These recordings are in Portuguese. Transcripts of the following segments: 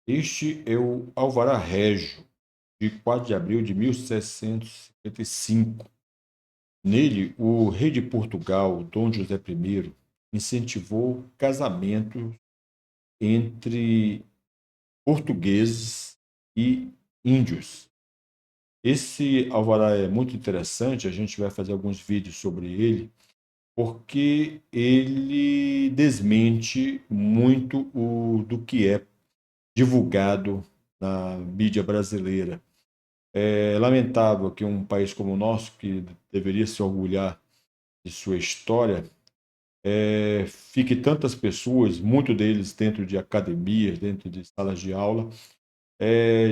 Este é o Alvará Régio, de 4 de abril de 1755. Nele, o rei de Portugal, Dom José I, incentivou casamentos entre portugueses e índios. Esse alvará é muito interessante, a gente vai fazer alguns vídeos sobre ele, porque ele desmente muito do que é divulgado na mídia brasileira. É lamentável que um país como o nosso, que deveria se orgulhar de sua história, fique tantas pessoas, muitos deles dentro de academias, dentro de salas de aula,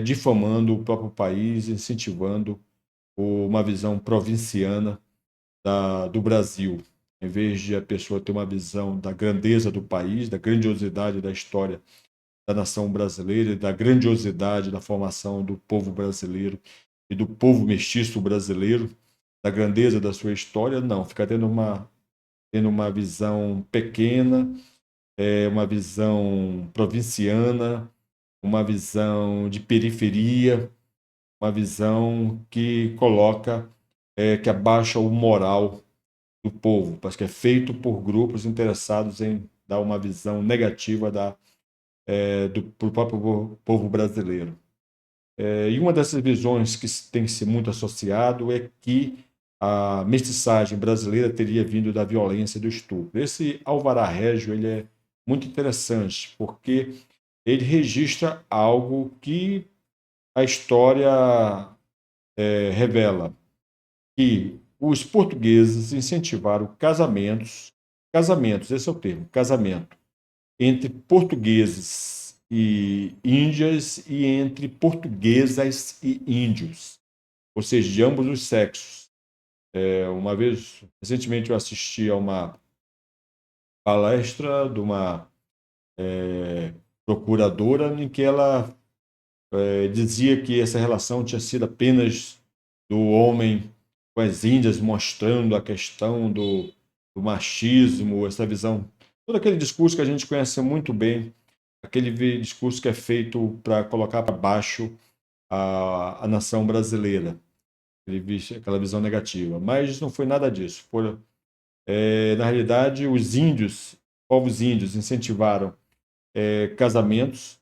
difamando o próprio país, incentivando uma visão provinciana do Brasil. Em vez de a pessoa ter uma visão da grandeza do país, da grandiosidade da história da nação brasileira, da grandiosidade da formação do povo brasileiro e do povo mestiço brasileiro, da grandeza da sua história, não, fica tendo uma visão pequena, uma visão provinciana, uma visão de periferia, uma visão que coloca, que abaixa o moral do povo, parece que é feito por grupos interessados em dar uma visão negativa do próprio povo brasileiro. E uma dessas visões que tem se muito associado é que a mestiçagem brasileira teria vindo da violência e do estupro. Esse Alvará Régio ele é muito interessante, porque ele registra algo que a história revela, que os portugueses incentivaram casamentos, esse é o termo, casamento, entre portugueses e índias e entre portuguesas e índios, ou seja, de ambos os sexos. Uma vez, recentemente, eu assisti a uma palestra de uma procuradora em que ela dizia que essa relação tinha sido apenas do homem com as índias, mostrando a questão do machismo, essa visão, todo aquele discurso que a gente conhece muito bem, aquele discurso que é feito para colocar para baixo a nação brasileira, aquela visão negativa. Mas não foi nada disso. Na realidade, os índios, povos índios, incentivaram casamentos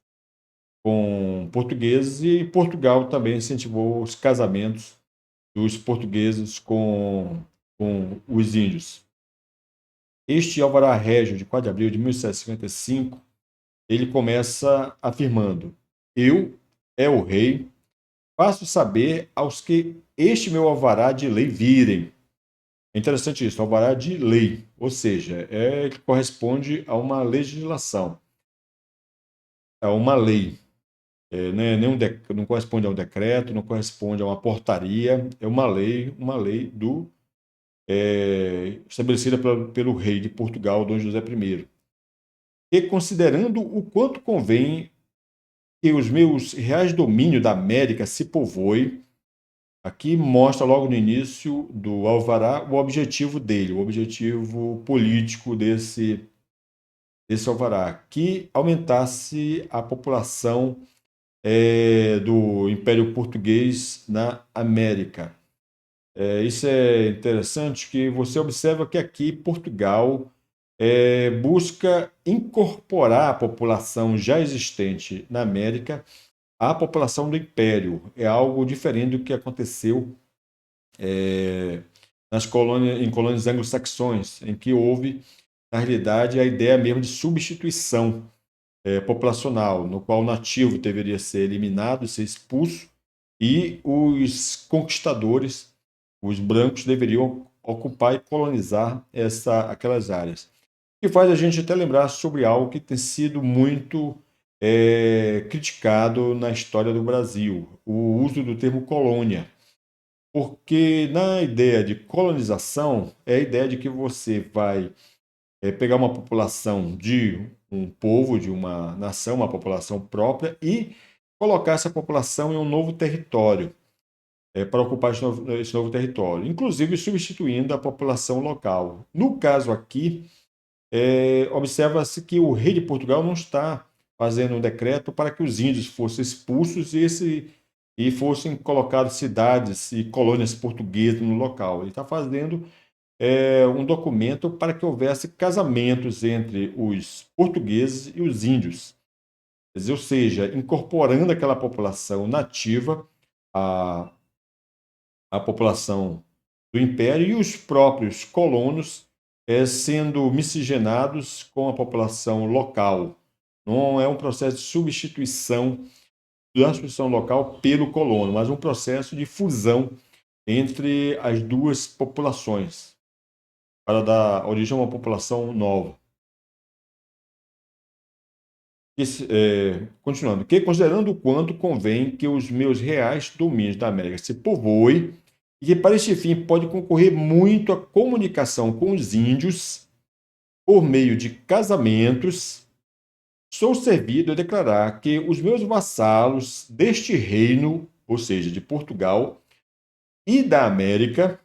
com portugueses e Portugal também incentivou os casamentos dos portugueses com os índios. Este Alvará Régio, de 4 de abril de 1755, ele começa afirmando: Eu é o rei, faço saber aos que este meu alvará de lei virem. É interessante isso, alvará de lei, ou seja, que corresponde a uma legislação, a uma lei. Não corresponde a um decreto, não corresponde a uma portaria, é uma lei estabelecida pelo rei de Portugal, Dom José I. E considerando o quanto convém que os meus reais domínios da América se povoem, aqui mostra logo no início do Alvará o objetivo dele, o objetivo político desse Alvará, que aumentasse a população do Império Português na América. Isso é interessante que você observa que aqui Portugal busca incorporar a população já existente na América à população do Império. É algo diferente do que aconteceu em colônias anglo-saxões, em que houve, na realidade, a ideia mesmo de substituição populacional, no qual o nativo deveria ser eliminado, ser expulso, e os conquistadores, os brancos, deveriam ocupar e colonizar aquelas áreas. Que faz a gente até lembrar sobre algo que tem sido muito criticado na história do Brasil, o uso do termo colônia. Porque na ideia de colonização, é a ideia de que você vai pegar uma população de um povo, de uma nação, uma população própria, e colocar essa população em um novo território, para ocupar esse novo território, inclusive substituindo a população local. No caso aqui, observa-se que o rei de Portugal não está fazendo um decreto para que os índios fossem expulsos e fossem colocadas cidades e colônias portuguesas no local. Ele está fazendo um documento para que houvesse casamentos entre os portugueses e os índios. Quer dizer, ou seja, incorporando aquela população nativa à população do Império e os próprios colonos sendo miscigenados com a população local. Não é um processo de substituição da substituição local pelo colono, mas um processo de fusão entre as duas populações, para dar origem a uma população nova. Continuando, que considerando o quanto convém que os meus reais domínios da América se povoem, e que para este fim pode concorrer muito a comunicação com os índios por meio de casamentos, sou servido a declarar que os meus vassalos deste reino, ou seja, de Portugal e da América,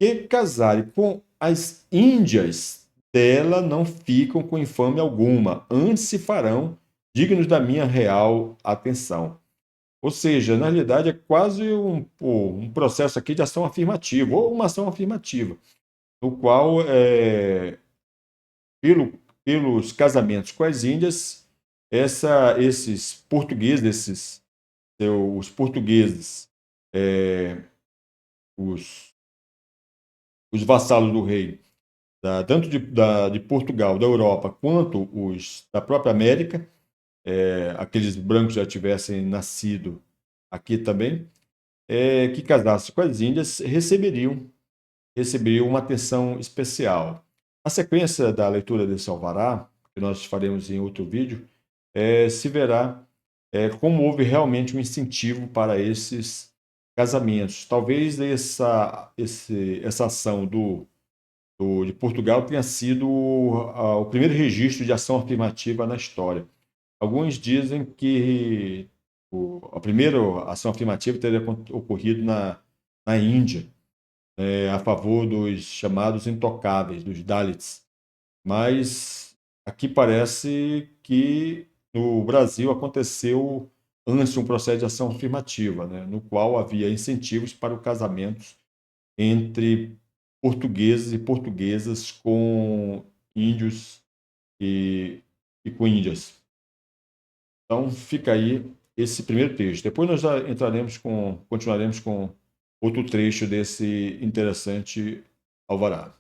que casarem com as Índias dela não ficam com infâmia alguma, antes se farão dignos da minha real atenção. Ou seja, na realidade é quase um processo aqui de ação afirmativa, ou uma ação afirmativa, no qual, pelos casamentos com as Índias, esses portugueses, os portugueses, os vassalos do rei, tanto de Portugal, da Europa, quanto os da própria América, aqueles brancos já tivessem nascido aqui também, que casassem com as Índias, receberiam uma atenção especial. A sequência da leitura desse alvará, que nós faremos em outro vídeo, se verá como houve realmente um incentivo para esses casamentos. Talvez essa ação de Portugal tenha sido o primeiro registro de ação afirmativa na história. Alguns dizem que a primeira ação afirmativa teria ocorrido na Índia, a favor dos chamados intocáveis, dos Dalits. Mas aqui parece que no Brasil aconteceu antes um processo de ação afirmativa, né, no qual havia incentivos para o casamento entre portugueses e portuguesas com índios e com índias. Então fica aí esse primeiro texto. Depois nós já continuaremos com outro trecho desse interessante alvará.